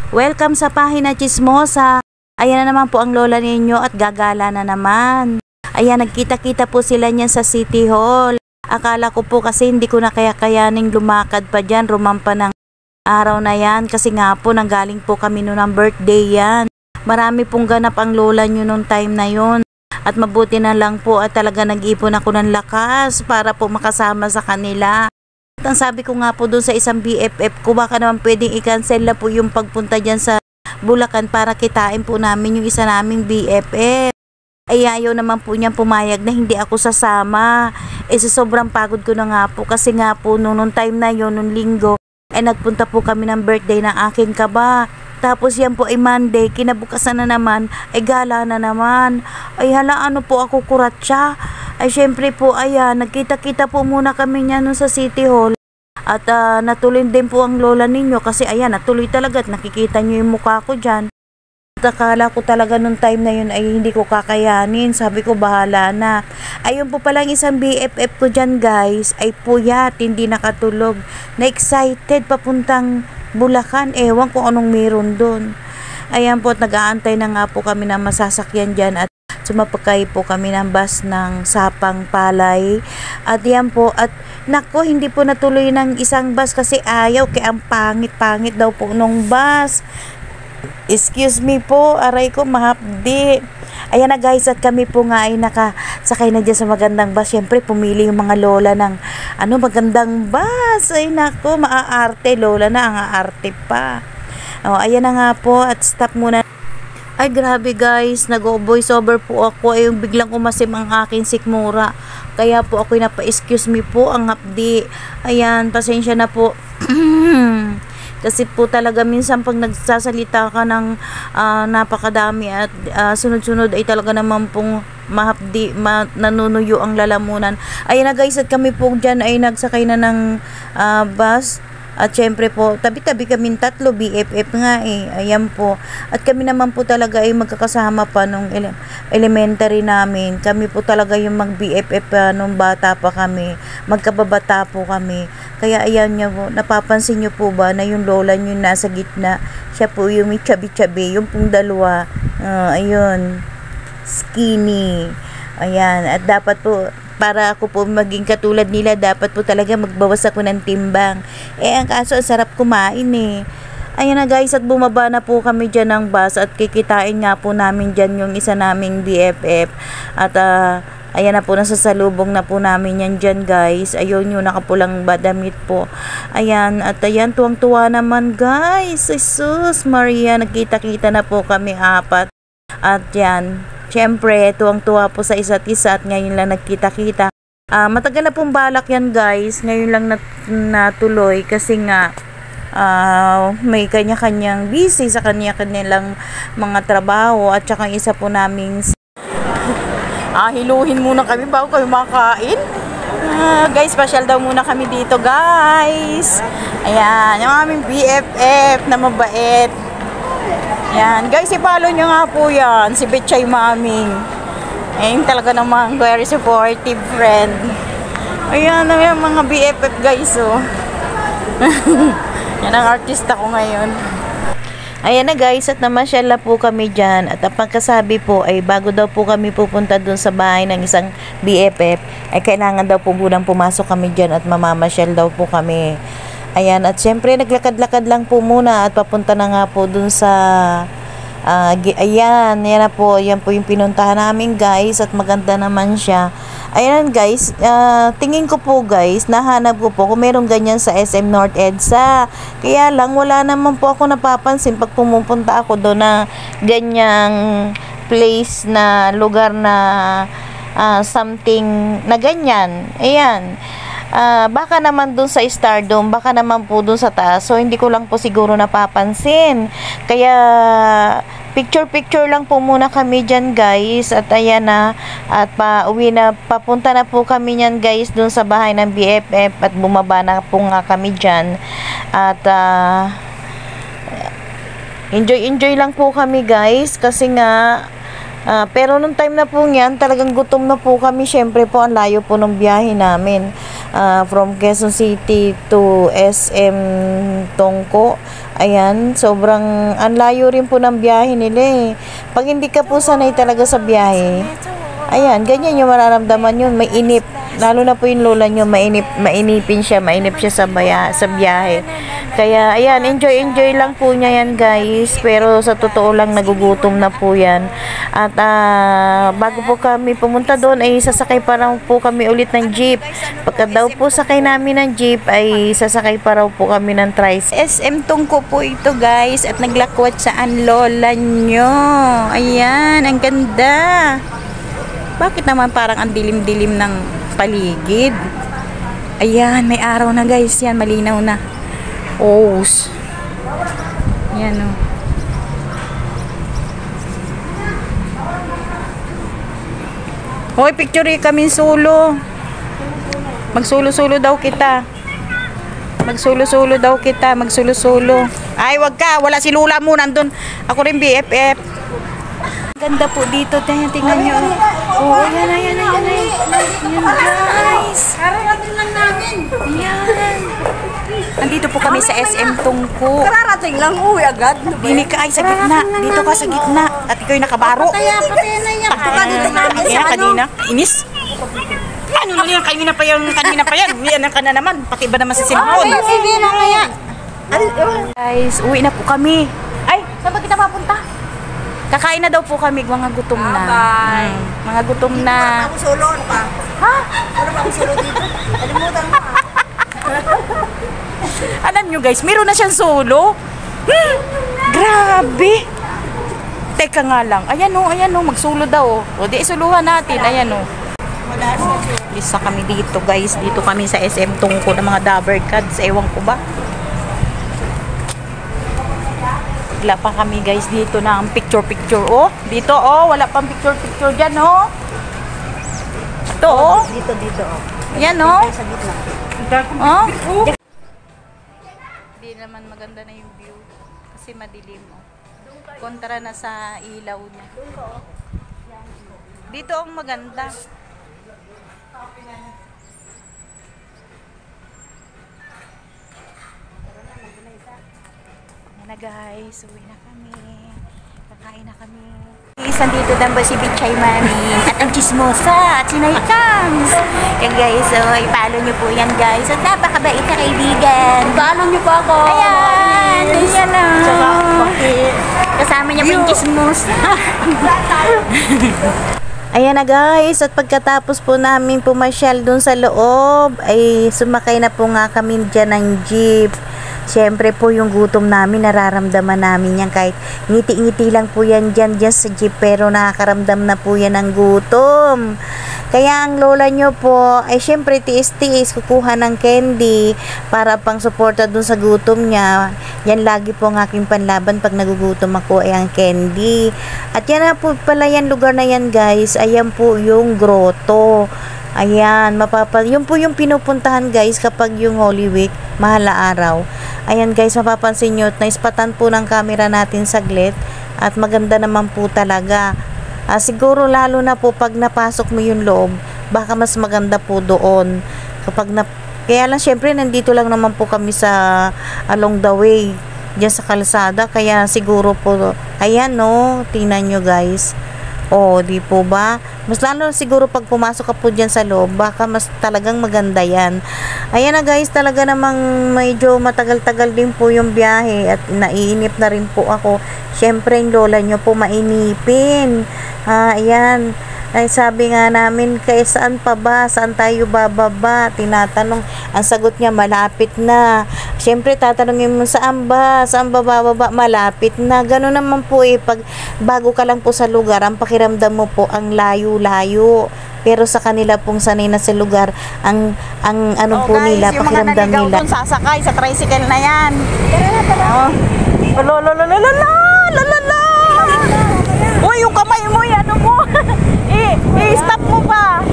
Welcome sa Pahina Chismosa. Ayan na naman po ang lola ninyo at gagala na naman. Ayan, nagkita-kita po sila niyan sa City Hall. Akala ko po kasi hindi ko na kaya-kayaning lumakad pa dyan, rumampa ng araw na yan. Kasi nga po, nanggaling po kami noon ng birthday yan. Marami pong ganap ang lola nyo nung time na yon. At mabuti na lang po at talaga nag-ipon ako ng lakas para po makasama sa kanila. At ang sabi ko nga po doon sa isang BFF ko, baka naman pwedeng i-cancel na po yung pagpunta dyan sa Bulacan para kitain po namin yung isa naming BFF. Ay ayaw naman po niyang pumayag na hindi ako sasama. Sa sobrang pagod ko na nga po kasi nga po nung time na yon, nung linggo, ay nagpunta po kami ng birthday ng aking kaba. Tapos yan po ay Monday, kinabukasan na naman, ay gala na naman. Ay hala, ano po ako kuratsa. Ay syempre po, ayan, nagkita-kita po muna kami niya nun sa City Hall. At natuloy din po ang lola ninyo kasi ayan, natuloy talaga at nakikita nyo yung mukha ko dyan. At akala ko talaga nung time na yun ay hindi ko kakayanin. Sabi ko, bahala na. Ayun po palang isang BFF ko dyan guys, ay puyat, hindi nakatulog. Na-excited papuntang Bulacan, ewan ko anong meron doon. Ayan po, at nag-aantay na nga po kami ng masasakyan dyan at sumapakay po kami ng bus ng Sapang Palay. At yan po, at nako, hindi po natuloy ng isang bus kasi ayaw, kaya ang pangit-pangit daw po nung bus. Excuse me po, aray ko mahapdi. Ayan na guys, at kami po nga ay nakasakay na dyan sa magandang bus. Siyempre, pumili yung mga lola ng magandang bus. Ay nako, maaarte, lola na ang aarte pa. Ayan na nga po, at stop muna. Ay grabe guys, nag-voice over po ako ay yung biglang umasim ang aking sikmura. Kaya po ako napa-excuse me po ang hapdi. Ayan, pasensya na po. Kasi po talaga minsan pag nagsasalita ka ng napakadami at sunod-sunod ay talaga naman pong mahapdi, nanunuyo ang lalamunan. Ayan na guys, at kami po dyan ay nagsakay na ng bus. At syempre po, tabi-tabi kami tatlo, BFF nga eh. Ayan po. At kami naman po talaga ay magkakasama pa nung elementary namin. Kami po talaga yung mag-BFF nung bata pa kami. Magkababata po kami. Kaya ayan nyo po, napapansin nyo po ba na yung lola nyo nasa gitna? Siya po yung may chabi-chabi, yung pong dalawa. Ayun, skinny. Ayan, at dapat po, para ako po maging katulad nila, dapat po talaga magbawas ako ng timbang. Ang kaso, sarap kumain eh. Ayan na guys, at bumaba na po kami dyan ng bus at kikitain nga po namin dyan yung isa naming BFF. At ayan na po, nasasalubong na po namin yan dyan guys. Ayun yung nakapulang badamit po. Ayan, at ayan, tuwang-tuwa naman guys. Jesus Maria, nagkita-kita na po kami apat. At yan, syempre, tuwang-tuwa po sa isa't isa at ngayon lang nagkita-kita. Matagal na pong balak yan guys. Ngayon lang natuloy kasi nga may kanya-kanyang busy sa kanya-kanyang mga trabaho at saka isa po naming hiluhin muna kami bago kami makain. Guys, pasyal daw muna kami dito guys. Ayan, yung aming BFF na mabait. Yan, guys, i-follow nyo nga po yan, si Betchay Maming. Ayun talaga namang very supportive friend. Ayan, yung mga BFF guys, oh. Yan ang artista ko ngayon. Ayan na guys, at namasyal na po kami dyan. At ang pagkasabi po ay bago daw po kami pupunta dun sa bahay ng isang BFF, ay kailangan daw po munang pumasok kami dyan at mamamasyal daw po kami. Ayan, at syempre naglakad-lakad lang po muna at papunta na nga po dun sa ayan na po, yan po yung pinuntahan namin guys at maganda naman siya. Ayan guys, tingin ko po guys, nahanap ko po kung merong ganyan sa SM North EDSA. Kaya lang wala naman po ako napapansin pag pumupunta ako doon na ganyang place na lugar na something na ganyan. Ayan. Baka naman dun sa Stardome, baka naman po dun sa taas. So, hindi ko lang po siguro napapansin. Kaya, picture-picture lang po muna kami dyan, guys. At ayan na, at papunta na po kami nyan, guys, dun sa bahay ng BFF. At bumaba na po nga kami dyan. At, enjoy lang po kami, guys. Kasi nga, pero nung time na po yan, talagang gutom na po kami. Syempre po, ang layo po ng biyahe namin. from Quezon City to SM Tongko. Ayan, sobrang ang layo rin po ng biyahe nila eh. Pag hindi ka po sanay talaga sa biyahe, ayan, ganyan yung mararamdaman yun, may inip. Lalo na po yung lola nyo, mainipin siya, mainip siya sa biyahe. Kaya, ayan, enjoy lang po niya yan, guys. Pero sa totoo lang, nagugutom na po yan. At bago po kami pumunta doon, ay sasakay pa raw po kami ulit ng jeep. Pagka daw po sakay namin ng jeep, ay sasakay pa raw po kami ng tricycle. SM Tungko po ito, guys. At naglakwat saan lola nyo. Ayan, ang ganda. Bakit naman parang ang dilim-dilim ng paligid? Ayan, may araw na, guys. Yan, malinaw na. Oh. Yan, oh. Hoy, picture kami solo. Magsulo-sulo daw kita. Magsulo-sulo daw kita. Magsulo-sulo. Ay, wag ka. Wala si Lula mo. Nandun. Ako rin BFF. Ganda po dito. Tingnan nyo. Oh, ayan. Ayan, guys. Kararating lang namin. Ayan. Nandito po kami sa SM Tungko. Kararating lang, uwi agad. Dini ka ay sa gitna. Dito ka sa gitna. At ikaw yung nakabaro. Patay na yan. Takto ka dito namin sa ano. Kanina. Inis. Ano na yan? Kanina pa yan. Yan ka na naman. Pati ba naman sa cellphone? Ay, sige na kaya. Guys, uwi na po kami. Ay, saan ba kita mapunta? Kakain na daw po kami. Mga gutom na. Bye. Mga gutom na. Ako solo, ano ka? Ha? Ano ba ako solo dito? Alimutan mo. Alam nyo guys, meron na siyang solo. Grabe. Teka nga lang. Ayan o, magsulo daw. O di isuluhan natin. Ayan o. Lisa kami dito guys. Dito kami sa SM Tungko ng mga Dabber Cats. Ewan ko ba. Wala pa kami guys dito na ang picture. Oh, dito wala pang picture dyan oh. Ito oh. Dito. Ayan oh. Sa gitna. Oh. Hindi naman maganda na yung view kasi madilim oh. Kontra na sa ilaw niya. Dito ang maganda. Ayan na guys, uwi na kami. Kakain na kami. Nandito lang ba si Bichay Mami at ang chismosa at si Naikams. Yan guys, so i-follow nyo po yan guys. At napakabait na kaibigan. Paano niyo pa ako? Ayan, yan na. Kasama niya po yung chismosa. Ayan na guys, at pagkatapos po namin pumasyal dun sa loob, ay sumakay na po nga kami dyan ng jeep. Siyempre po yung gutom namin, nararamdaman namin yan kahit ngiti-ngiti lang po yan dyan sa jeep, pero nakakaramdam na po yan ng gutom. Kaya ang lola nyo po ay siyempre tiis-tiis kukuha ng candy para pang suporta dun sa gutom niya. Yan lagi po ang aking panlaban pag nagugutom ako ay ang candy. At yan na po pala yan lugar na yan guys, ayan po yung grotto. Ayan, yun po yung pinupuntahan guys kapag yung Holy Week, mahal na araw. Ayan guys, mapapansin nyo, naispatan po ng camera natin saglit at maganda naman po talaga. Siguro lalo na po pag napasok mo yung loob, baka mas maganda po doon. Kaya lang syempre nandito lang naman po kami sa along the way, dyan sa kalsada. Kaya siguro po, ayan no, tingnan nyo guys. Di po ba? Mas lalo siguro pag pumasok ka po dyan sa loob, baka mas talagang maganda yan. Ayan na guys, talaga namang medyo matagal-tagal din po yung biyahe at naiinip na rin po ako. Syempre yung lola nyo po mainipin. Ayan. Ay sabi nga namin, kay saan pa ba? Saan tayo bababa? Tinatanong. Ang sagot niya, malapit na. Siyempre, tatanungin mo, saan ba? Saan ba bababa? Malapit na. Gano'n naman po pag bago ka lang po sa lugar, ang pakiramdam mo po, ang layo-layo. Pero sa kanila pong sanay na sa lugar, ang ano po guys, nila, pakiramdam nila. Yung mga sasakay sa tricycle na yan. Uy, yung kamay mo, ano mo? I-stop mo pa.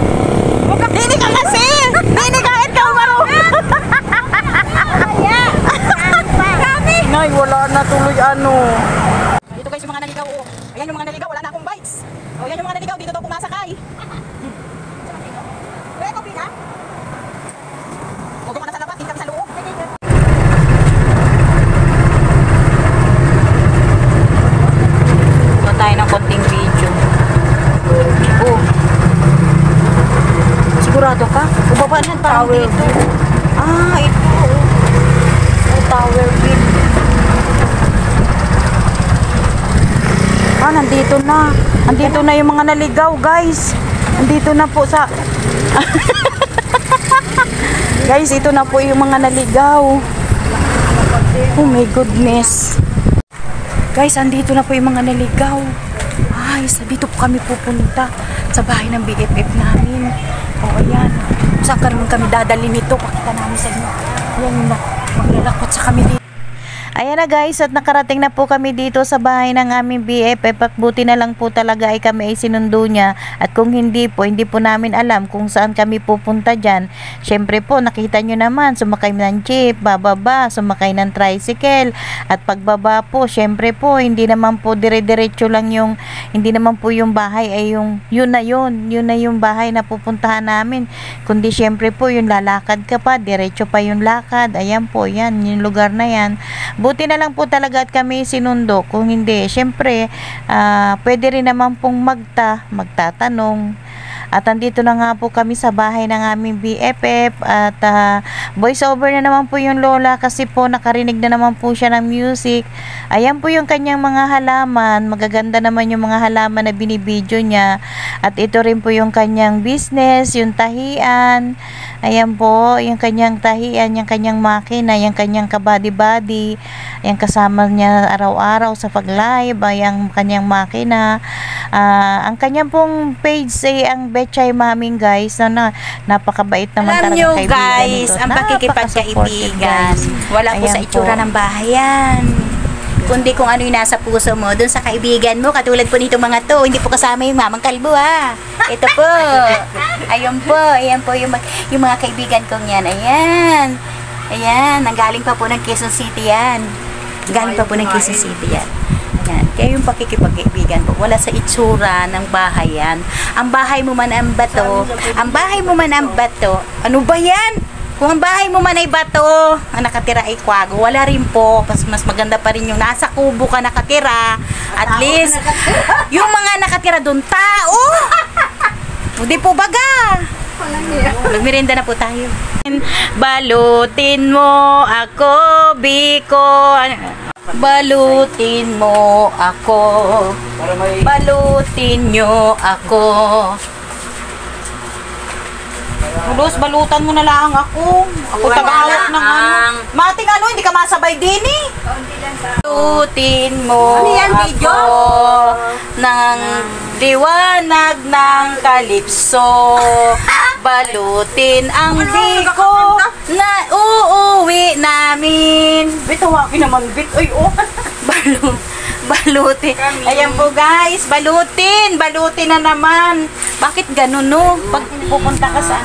Dini ka kasi. Dini kahit ka marunong. Nay, wala na tuloy ano. Dito guys yung mga naligaw. Ayan yung mga naligaw, wala na akong bikes. Ayan yung mga naligaw, dito daw pumasakay. Wala ko pina? Tower dito? Ito. Tower View. Nandito na. Nandito na yung mga naligaw, guys. Nandito na po sa... Guys, ito na po yung mga naligaw. Oh my goodness. Guys, andito na po yung mga naligaw. Dito po kami pupunta sa bahay ng BFF namin. Ayan. Saan ka naman kami dadali nito? Pakita namin sa inyo. Ayan na. Maglalakot sa kami dito. Ayan na guys, at nakarating na po kami dito sa bahay ng aming BFF at buti na lang po talaga ay kami ay sinundo niya at kung hindi po namin alam kung saan kami pupunta dyan. Syempre po, nakita nyo naman, sumakay ng jeep, bababa, sumakay ng tricycle at pagbaba po, syempre po, hindi naman po dire-diretso lang yung, hindi naman po yung bahay ay yun na yung bahay na pupuntahan namin, kundi syempre po yung lalakad ka pa, diretso pa yung lakad. Ayan po, yan, yung lugar na yan. Buti na lang po talaga at kami sinundo. Kung hindi, syempre, pwede rin naman pong magtatanong. At andito na nga po kami sa bahay ng aming BFF at voice over na naman po yung lola kasi po nakarinig na naman po siya ng music. Ayan po yung kanyang mga halaman. Magaganda naman yung mga halaman na binibidyo niya. At ito rin po yung kanyang business, yung tahian. Ayan po, yung kanyang tahian, yung kanyang makina, yung kanyang kabady-body. Ayan, kasama niya araw-araw sa pag-live, yung kanyang makina. Ang kanyang pong page ay ang Betchay Maming guys, napakabait naman talaga kaibigan nito. Alam nyo guys, ang pakikipagkaibigan, wala po sa itsura ng bahayan. Kundi kung ano yung nasa puso mo, dun sa kaibigan mo, katulad po nito mga to, hindi po kasama yung mamang kalbo ha. Ito po, ayan po yung mga kaibigan kong yan, ayan, nanggaling pa po ng Quezon City yan. Galing pa po ng Quezon City yan. Yan. Kaya yung pakikipagkaibigan po, wala sa itsura ng bahay yan. Ang bahay mo man ang bato, ano ba yan? Kung ang bahay mo man ay bato, ang nakatira ay kwago, wala rin po. Mas maganda pa rin yung nasa kubo ka nakatira. At least, yung mga nakatira doon, tao! Hindi po baga. Magmerienda na po tayo. Balutin mo ako, Biko. Balutin mo ako. Balutin nyo ako. Tulos, balutan mo na lang ako. Ako tagahawak ng ano. Mating ano, hindi ka masabay din eh. Balutin mo ako ng liwanag ng kalipso. Balutin ang biko na uuwi namin. Bitawaki naman, bit. Ay, oh. Balutin. Ayan po guys, balutin na naman. Bakit ganun no? Pag pupunta ka sa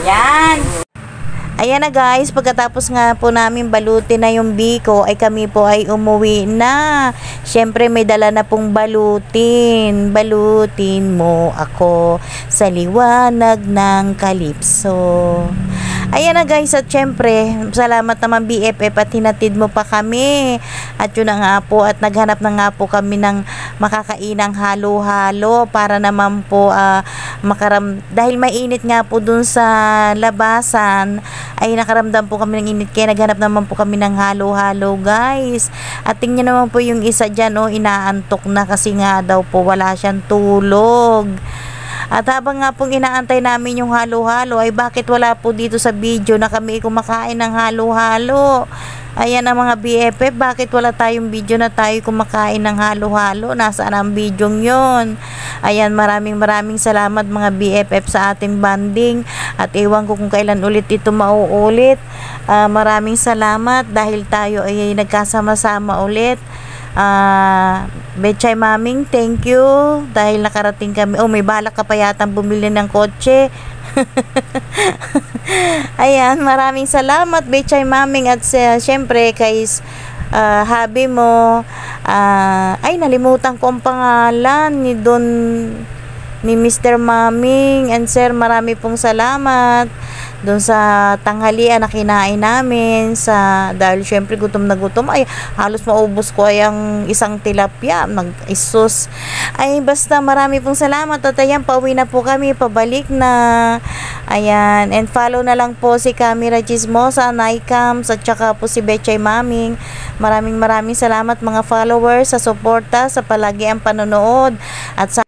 yan. Ayan na guys, pagkatapos nga po namin balutin na yung biko, ay kami po ay umuwi na. Syempre may dala na pong balutin. Balutin mo ako sa liwanag ng kalipso. Ayan na guys, at syempre, salamat naman BFF at hinatid mo pa kami. At yun na nga po, at naghanap na nga po kami ng makakainang halo-halo para naman po dahil mainit nga po dun sa labasan, ay nakaramdam po kami ng init, kaya naghanap naman po kami ng halo-halo guys. At tingnan naman po yung isa dyan, inaantok na kasi nga daw po wala siyang tulog. At habang nga pong inaantay namin yung halo-halo, ay bakit wala po dito sa video na kami kumakain ng halo-halo? Ayan ang mga BFF, bakit wala tayong video na tayo kumakain ng halo-halo? Nasaan ang video yun? Ayan, maraming salamat mga BFF sa ating banding. At ewan ko kung kailan ulit ito mauulit. Maraming salamat dahil tayo ay nagkasama-sama ulit. Betchay Maming, thank you dahil nakarating kami. May balak ka pa yatang bumili ng kotse. Ayan, maraming salamat Betchay Maming. At syempre kay habi mo, ay nalimutan ko ang pangalan ni Mr. Maming. And sir, marami pong salamat doon sa tanghalian na kinain namin dahil syempre gutom na gutom, ay halos maubos ko ay ang isang tilapia, basta marami pong salamat. At ayan, pauwi na po kami, pabalik na. Ayan, and follow na lang po si Camera Chismosa, Naicams, at saka po si Betchay Maming. Maraming salamat mga followers sa suporta, sa palagi ang panonood, at sa